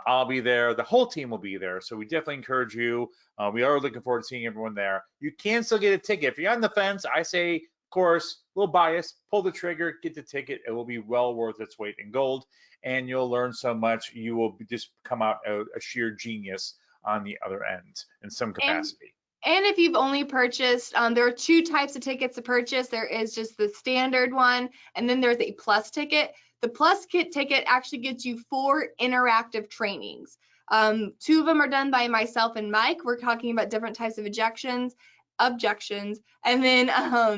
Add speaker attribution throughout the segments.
Speaker 1: I'll be there. The whole team will be there. So we definitely encourage you. We are looking forward to seeing everyone there. You can still get a ticket. If you're on the fence, I say, of course, a little biased, pull the trigger, get the ticket. It will be well worth its weight in gold, and you'll learn so much. You will just come out a sheer genius on the other end in some capacity.
Speaker 2: And if you've only purchased, there are 2 types of tickets to purchase. There is just the standard one, and then there's a plus ticket. The plus ticket actually gets you 4 interactive trainings. 2 of them are done by myself and Mike. We're talking about different types of objections, and then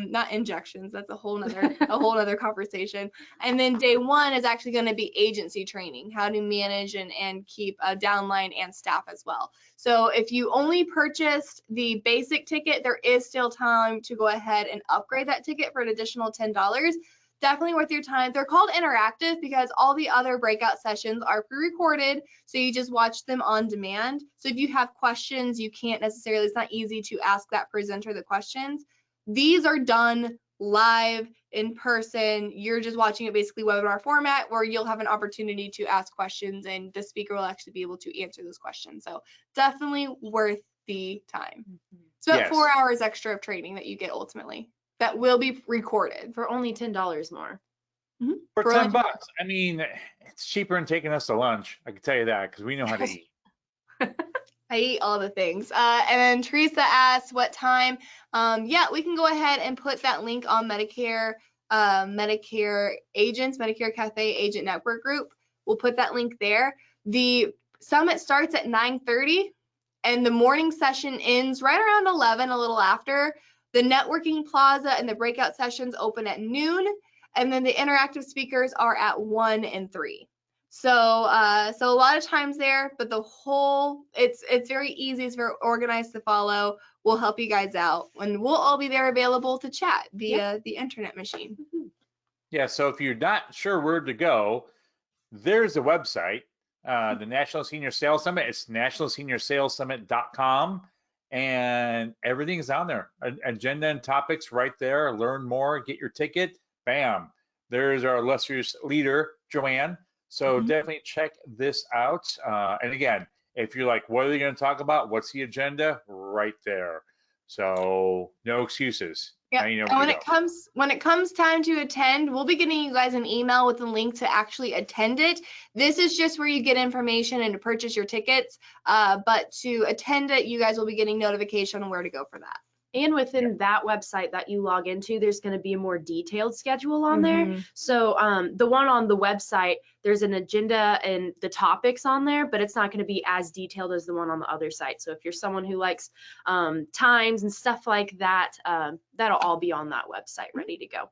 Speaker 2: not injections. That's a whole nother conversation. And then day 1 is actually going to be agency training, how to manage and keep a downline and staff as well. So if you only purchased the basic ticket, there is still time to go ahead and upgrade that ticket for an additional $10. Definitely worth your time. They're called interactive because all the other breakout sessions are pre-recorded, so you just watch them on demand. So if you have questions, you can't necessarily, it's not easy to ask that presenter the questions. These are done live in person. You're just watching it basically webinar format where you'll have an opportunity to ask questions and the speaker will actually be able to answer those questions. So definitely worth the time. It's about 4 hours extra of training that you get ultimately. That will be recorded
Speaker 3: for only $10 more.
Speaker 1: For $10. I mean, it's cheaper than taking us to lunch. I can tell you that because we know how to eat.
Speaker 2: I eat all the things. And then Teresa asked what time. Yeah, we can go ahead and put that link on Medicare agents, Medicare Cafe Agent Network Group. We'll put that link there. The summit starts at 9:30 and the morning session ends right around 11, a little after. The networking plaza and the breakout sessions open at noon, and then the interactive speakers are at 1 and 3. So a lot of times there, but it's very easy, it's very organized to follow. We'll help you guys out, and we'll all be there available to chat via the internet machine.
Speaker 1: Yeah, so if you're not sure where to go, there's a website, the National Senior Sales Summit. It's nationalseniorsalessummit.com. And everything's on there. Agenda and topics right there. Learn more, get your ticket. Bam. There's our illustrious leader, Joanne. So definitely check this out. And again, if you're like, what are they going to talk about? What's the agenda? Right there. So no excuses.
Speaker 2: Yeah. And when it comes time to attend, we'll be getting you guys an email with a link to actually attend it. This is just where you get information and to purchase your tickets. But to attend it, you guys will be getting notification on where to go for that.
Speaker 3: And within that website that you log into, there's going to be a more detailed schedule on there. So the one on the website, there's an agenda and the topics on there, but it's not going to be as detailed as the one on the other site. So if you're someone who likes times and stuff like that, that'll all be on that website ready to go.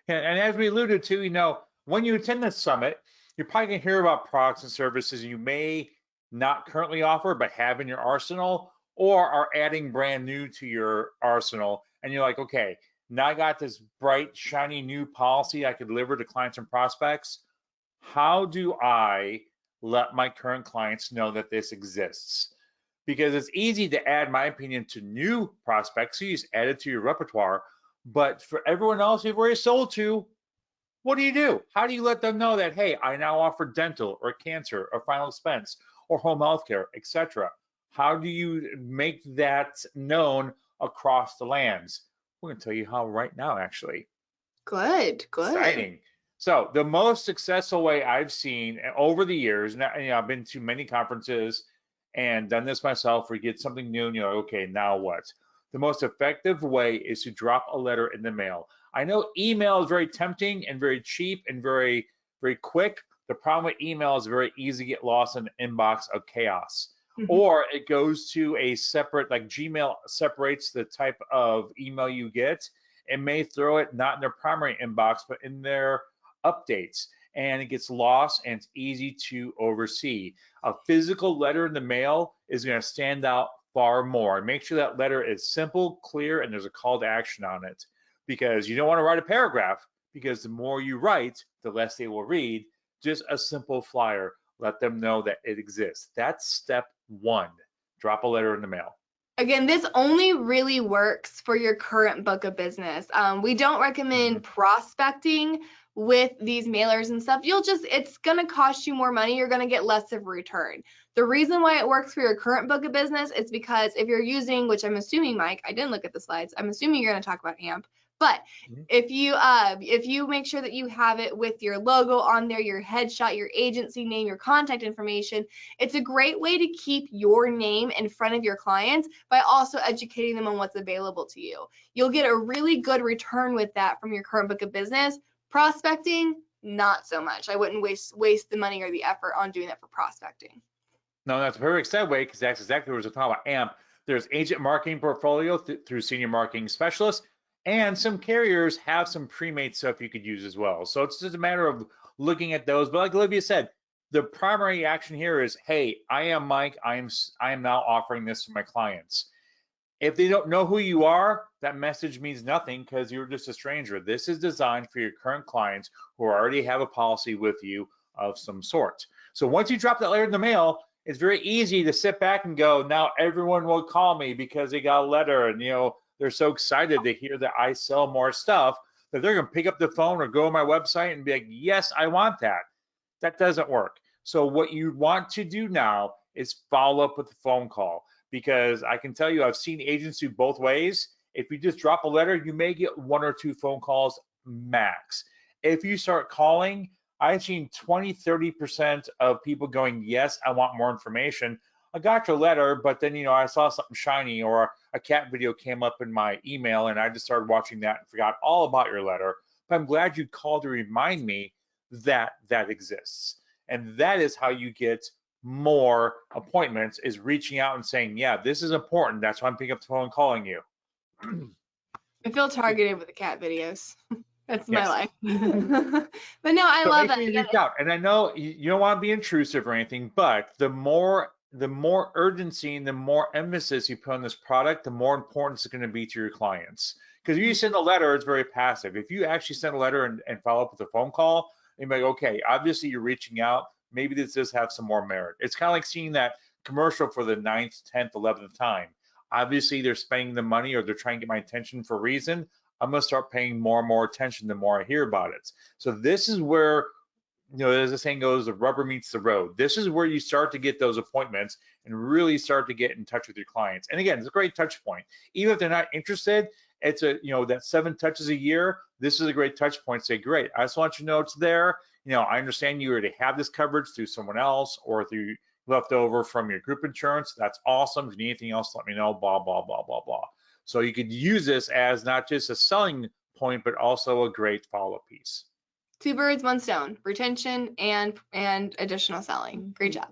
Speaker 1: And as we alluded to, when you attend this summit, you're probably going to hear about products and services you may not currently offer, but have in your arsenal, or are adding brand new to your arsenal, and you're like, okay, now I got this bright, shiny new policy I could deliver to clients and prospects. How do I let my current clients know that this exists? Because it's easy to add, my opinion, to new prospects. So you just add it to your repertoire. But for everyone else you've already sold to, what do? How do you let them know that, hey, I now offer dental or cancer or final expense or home health care, etc.? How do you make that known across the lands? We're going to tell you how right now, actually.
Speaker 2: Good.
Speaker 1: Exciting. So the most successful way I've seen over the years, and I've been to many conferences and done this myself, where you get something new and you're like, okay, now what? The most effective way is to drop a letter in the mail. I know email is very tempting and very cheap and very, very quick. The problem with email is very easy to get lost in the inbox of chaos. Or it goes to a separate, like Gmail separates the type of email you get. It may throw it not in their primary inbox, but in their updates, and it gets lost and it's easy to oversee. A physical letter in the mail is going to stand out far more. Make sure that letter is simple, clear, and there's a call to action on it, because you don't want to write a paragraph, because the more you write, the less they will read. Just a simple flyer. Let them know that it exists. That's step 1. Drop a letter in the mail.
Speaker 2: Again, this only really works for your current book of business. We don't recommend prospecting with these mailers and stuff, it's going to cost you more money. You're going to get less of a return. The reason why it works for your current book of business is because if you're using, which I'm assuming, Mike, I didn't look at the slides. I'm assuming you're going to talk about AMP, but if you make sure that you have it with your logo on there, your headshot, your agency name, your contact information, it's a great way to keep your name in front of your clients by also educating them on what's available to you. You'll get a really good return with that from your current book of business. Prospecting, not so much. I wouldn't waste the money or the effort on doing that for prospecting.
Speaker 1: No, that's a perfect segue, because that's exactly what we're talking about. AMP. There's agent marketing portfolio through senior marketing specialists, and some carriers have some pre-made stuff you could use as well. So it's just a matter of looking at those. But like Olivia said, the primary action here is, hey, I am Mike. I am now offering this to my clients. If they don't know who you are, that message means nothing, because you're just a stranger. This is designed for your current clients who already have a policy with you of some sort. So once you drop that letter in the mail, it's very easy to sit back and go, now everyone will call me because they got a letter, and they're so excited to hear that I sell more stuff that they're going to pick up the phone or go on my website and be like, yes, I want that. That doesn't work. So what you want to do now is follow up with a phone call, because I can tell you, I've seen agents do both ways. If you just drop a letter, you may get 1 or 2 phone calls max. If you start calling, I've seen 20–30% of people going, yes, I want more information. I got your letter, but then I saw something shiny, or a cat video came up in my email, and I just started watching that and forgot all about your letter. But I'm glad you called to remind me that that exists. And that is how you get more appointments, is reaching out and saying, yeah, this is important. That's why I'm picking up the phone and calling you.
Speaker 2: I feel targeted with the cat videos. That's
Speaker 1: Yes.
Speaker 2: my life. But no, I
Speaker 1: So
Speaker 2: love
Speaker 1: make sure you
Speaker 2: it.
Speaker 1: reach out. And I know you don't want to be intrusive or anything, but the more urgency and the more emphasis you put on this product, the more important it's going to be to your clients. Because if you send a letter, it's very passive. If you actually send a letter and follow up with a phone call, you're like, okay, obviously you're reaching out. Maybe this does have some more merit. It's kind of like seeing that commercial for the 9th, 10th, 11th time. Obviously, they're spending the money, or they're trying to get my attention for a reason. I'm going to start paying more and more attention the more I hear about it. So this is where, as the saying goes, the rubber meets the road. This is where you start to get those appointments and really start to get in touch with your clients. And again, it's a great touch point. Even if they're not interested, it's that 7 touches a year. This is a great touch point. Say, great, I just want you to know it's there. I understand you already have this coverage through someone else or through leftover from your group insurance. That's awesome. If you need anything else, let me know, blah, blah, blah, blah, blah. So you could use this as not just a selling point, but also a great follow-up piece.
Speaker 2: 2 birds, 1 stone, retention and additional selling. Great job.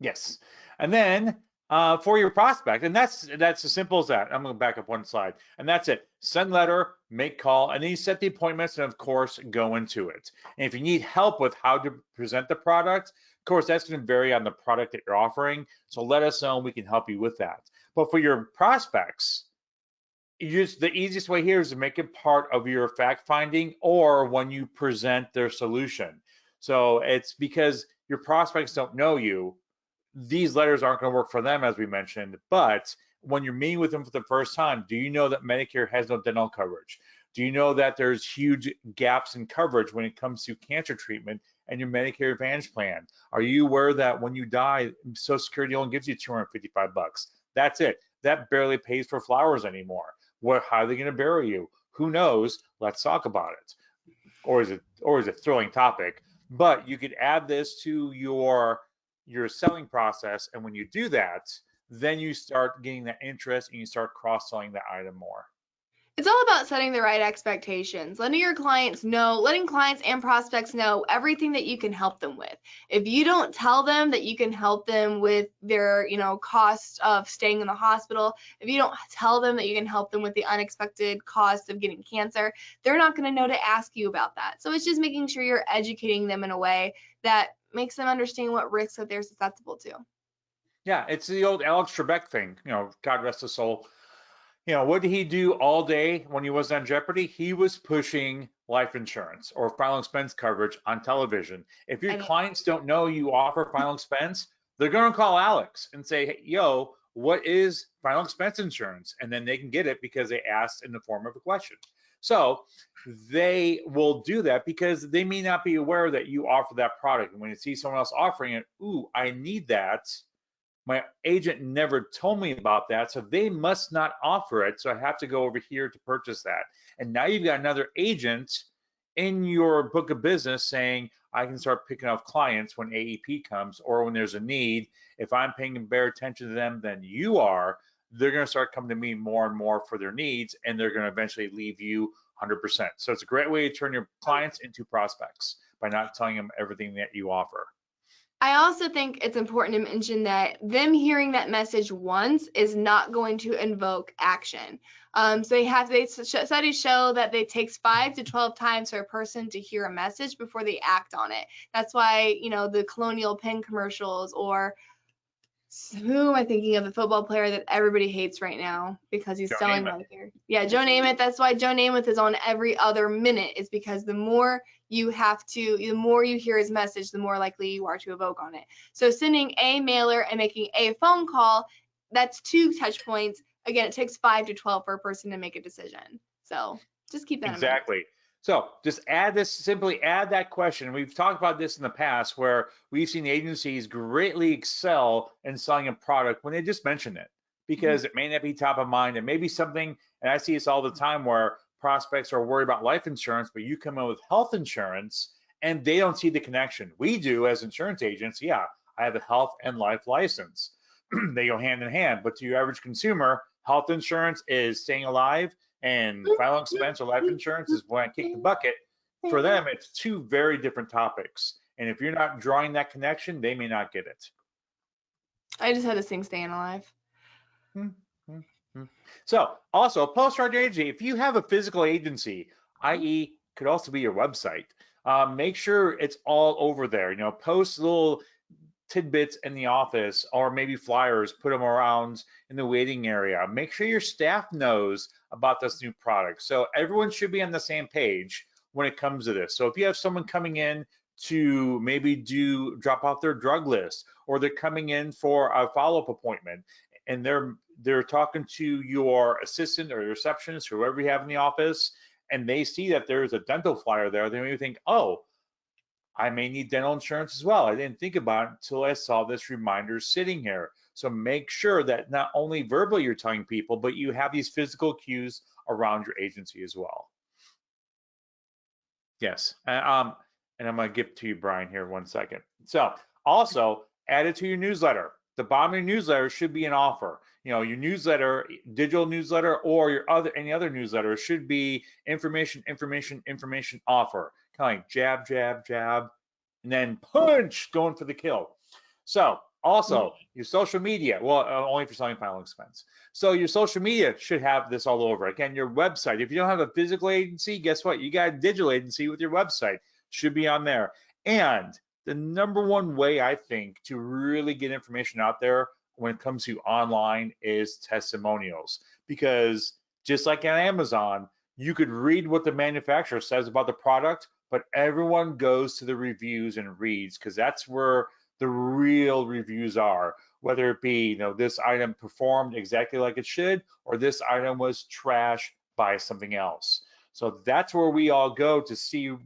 Speaker 1: Yes. And then for your prospect, and that's as simple as that. I'm going to back up 1 slide, and that's it. Send letter, make call, and then you set the appointments, and of course, go into it. And if you need help with how to present the product, of course, that's going to vary on the product that you're offering. So let us know, and we can help you with that. But for your prospects, the easiest way here is to make it part of your fact finding or when you present their solution. So it's because your prospects don't know you. These letters aren't going to work for them, as we mentioned, but when you're meeting with them for the first time, do you know that Medicare has no dental coverage? Do you know that there's huge gaps in coverage when it comes to cancer treatment and your Medicare Advantage plan? Are you aware that when you die, Social Security only gives you $255? That's it. That barely pays for flowers anymore. How are they going to bury you? Who knows? Let's talk about it. Or is it a thrilling topic? But you could add this to your selling process, and when you do that, then you start getting that interest and you start cross-selling that item more.
Speaker 2: It's all about setting the right expectations, letting clients and prospects know everything that you can help them with. If you don't tell them that you can help them with their, cost of staying in the hospital, if you don't tell them that you can help them with the unexpected cost of getting cancer, they're not going to know to ask you about that. So it's just making sure you're educating them in a way that makes them understand what risks that they're susceptible to.
Speaker 1: Yeah, it's the old Alex Trebek thing, God rest his soul. What did he do all day when he was on Jeopardy? He was pushing life insurance or final expense coverage on television. If your clients don't know you offer final expense, they're going to call Alex and say, hey, yo, what is final expense insurance? And then they can get it because they asked in the form of a question. So they will do that because they may not be aware that you offer that product. And when you see someone else offering it, ooh, I need that. My agent never told me about that, so they must not offer it. So I have to go over here to purchase that. And now you've got another agent in your book of business saying, I can start picking up clients when AEP comes or when there's a need. If I'm paying better attention to them than you are, they're going to start coming to me more and more for their needs, and they're going to eventually leave you 100%. So it's a great way to turn your clients into prospects by not telling them everything that you offer.
Speaker 2: I also think it's important to mention that them hearing that message once is not going to invoke action. Studies show that it takes 5 to 12 times for a person to hear a message before they act on it. That's why, the Colonial Penn commercials, or who am I thinking of, the football player that everybody hates right now because he's selling Medicare? Yeah, Joe Namath. That's why Joe Namath is on every other minute, is because the more you hear his message, the more likely you are to evoke on it. So sending a mailer and making a phone call, that's 2 touch points. Again, it takes 5 to 12 for a person to make a decision. So just keep that in mind.
Speaker 1: Exactly. So just simply add that question. We've talked about this in the past where we've seen agencies greatly excel in selling a product when they just mention it, because it may not be top of mind. It may be something, and I see this all the time, where prospects are worried about life insurance, but you come in with health insurance and they don't see the connection. We do as insurance agents. Yeah, I have a health and life license. They go hand in hand, but to your average consumer, health insurance is staying alive, and final expense or life insurance is when I kick the bucket. For them, it's 2 very different topics. And if you're not drawing that connection, they may not get it.
Speaker 2: I just had to sing Staying Alive.
Speaker 1: So also, post-charge agency, if you have a physical agency, i.e. could also be your website, make sure it's all over there. Post little tidbits in the office, or maybe flyers, put them around in the waiting area. Make sure your staff knows about this new product. So everyone should be on the same page when it comes to this. So if you have someone coming in to maybe drop off their drug list, or they're coming in for a follow-up appointment, and they're talking to your assistant or your receptionist, whoever you have in the office, and they see that there's a dental flyer there, they may think, oh, I may need dental insurance as well. I didn't think about it until I saw this reminder sitting here. So make sure that not only verbally you're telling people, but you have these physical cues around your agency as well. Yes, and I'm going to give to you, Brian, here 1 second. So also add it to your newsletter. The bottom of your newsletter should be an offer. Your newsletter, digital newsletter, or any other newsletter should be information, offer. Kind of like jab, jab, jab, and then punch, going for the kill. So also your social media, well, only for selling final expense. So your social media should have this all over. Again, your website. If you don't have a physical agency, guess what? You got a digital agency with your website. Should be on there. And the number 1 way, I think, to really get information out there when it comes to online is testimonials. Because just like on Amazon, you could read what the manufacturer says about the product, but everyone goes to the reviews and reads, because that's where the real reviews are. Whether it be, this item performed exactly like it should, or this item was trashed by something else. So that's where we all go to see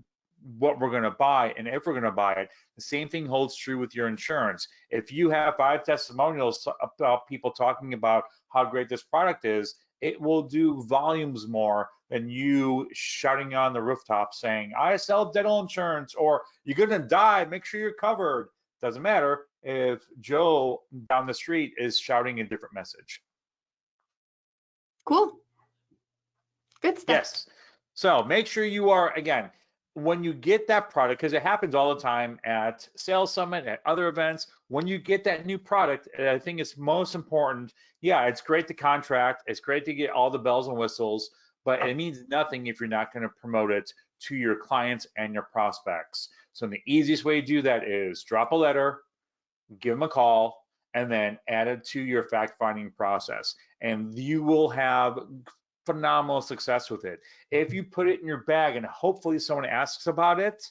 Speaker 1: what we're going to buy, and if we're going to buy it. The same thing holds true with your insurance. If you have 5 testimonials about people talking about how great this product is, it will do volumes more than you shouting on the rooftop saying, I sell dental insurance, or you're going to die, make sure you're covered. Doesn't matter if Joe down the street is shouting a different message.
Speaker 2: Cool. Good stuff.
Speaker 1: Yes. So make sure you are, again, when you get that product, because it happens all the time at Sales Summit, at other events, when you get that new product, I think it's most important. Yeah, it's great to contract. It's great to get all the bells and whistles, but it means nothing if you're not going to promote it to your clients and your prospects. So the easiest way to do that is drop a letter, give them a call, and then add it to your fact-finding process. And you will have phenomenal success with it. If you put it in your bag and hopefully someone asks about it,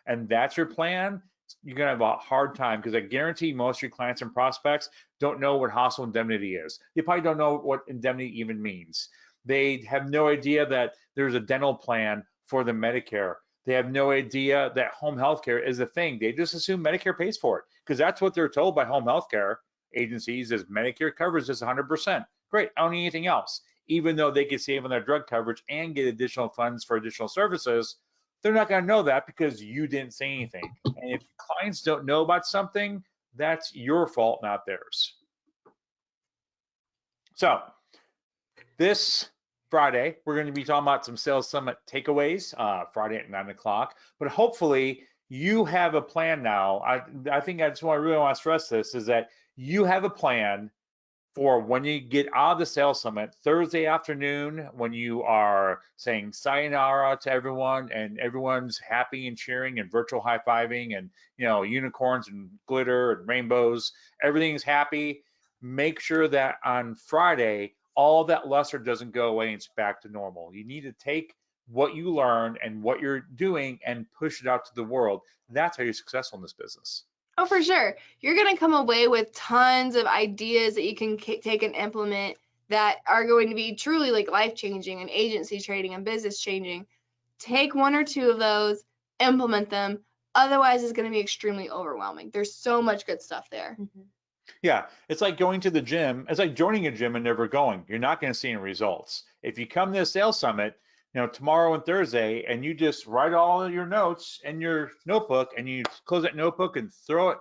Speaker 1: and that's your plan, you're going to have a hard time, because I guarantee most of your clients and prospects don't know what hostile indemnity is. They probably don't know what indemnity even means. They have no idea that there's a dental plan for the Medicare. They have no idea that home health care is a thing. They just assume Medicare pays for it because that's what they're told by home health care agencies is Medicare covers this 100%. Great, I don't need anything else. Even though they could save on their drug coverage and get additional funds for additional services, they're not going to know that because you didn't say anything. And if clients don't know about something, that's your fault, not theirs. So this Friday, we're going to be talking about some Sales Summit takeaways, Friday at 9 o'clock. But hopefully you have a plan now. I think I really want to stress this, is that you have a plan for when you get out of the Sales Summit Thursday afternoon, when you are saying sayonara to everyone and everyone's happy and cheering and virtual high-fiving and, you know, unicorns and glitter and rainbows, everything's happy. Make sure that on Friday, all that luster doesn't go away and it's back to normal. You need to take what you learn and what you're doing and push it out to the world. That's how you're successful in this business.
Speaker 2: Oh, for sure. You're going to come away with tons of ideas that you can take and implement that are going to be truly like life-changing and agency trading and business changing. Take one or two of those, implement them. Otherwise, it's going to be extremely overwhelming. There's so much good stuff there.
Speaker 3: Mm-hmm.
Speaker 1: Yeah, it's like going to the gym. It's like joining a gym and never going. You're not going to see any results. If you come to the Sales Summit, you know, tomorrow and Thursday, and you just write all of your notes in your notebook and you close that notebook and throw it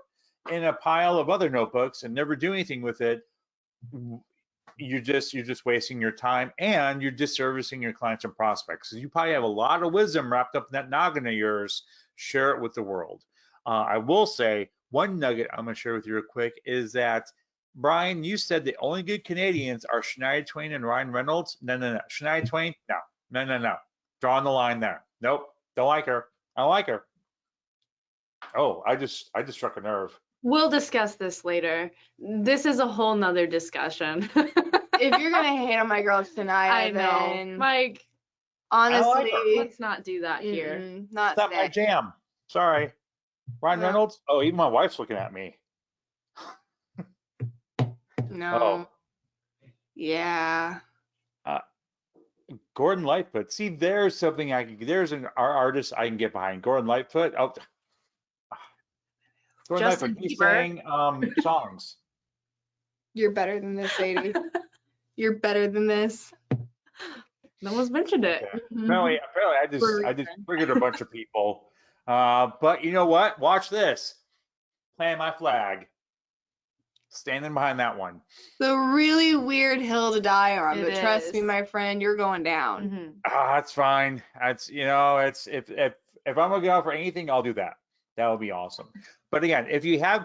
Speaker 1: in a pile of other notebooks and never do anything with it, you're just wasting your time and you're disservicing your clients and prospects. So you probably have a lot of wisdom wrapped up in that noggin of yours. Share it with the world. I will say one nugget I'm going to share with you real quick is that, Brian, you said the only good Canadians are Shania Twain and Ryan Reynolds. No. Shania Twain, no. Drawing the line there. Nope, don't like her. I don't like her. Oh, I just struck a nerve.
Speaker 3: We'll discuss this later. This is a whole nother discussion.
Speaker 2: If you're going to hate on my girl tonight,
Speaker 3: I know.
Speaker 2: then
Speaker 3: Mike,
Speaker 2: honestly,
Speaker 3: let's not do that here.
Speaker 2: Not
Speaker 1: my
Speaker 2: today.
Speaker 1: jam. Sorry. Ryan
Speaker 2: No.
Speaker 1: Reynolds? Oh, even my wife's looking at me.
Speaker 2: No.
Speaker 1: Oh.
Speaker 2: Yeah.
Speaker 1: Gordon Lightfoot. See, there's something there's an artist I can get behind. Gordon Lightfoot. Oh. Gordon
Speaker 3: Justin
Speaker 1: Lightfoot. He
Speaker 3: Bieber.
Speaker 1: sang songs.
Speaker 2: You're better than this, Sadie. You're better than this.
Speaker 3: No one's mentioned it.
Speaker 1: Okay. Apparently I just triggered a bunch of people. But you know what? Watch this. Plant my flag. Standing behind that one.
Speaker 2: The really weird hill to die on,
Speaker 3: It
Speaker 2: but trust
Speaker 3: is.
Speaker 2: me, my friend, you're going down.
Speaker 3: Mm-hmm.
Speaker 1: That's fine. That's, you know, it's if I'm gonna go out for anything, I'll do that. That would be awesome. But again, if you have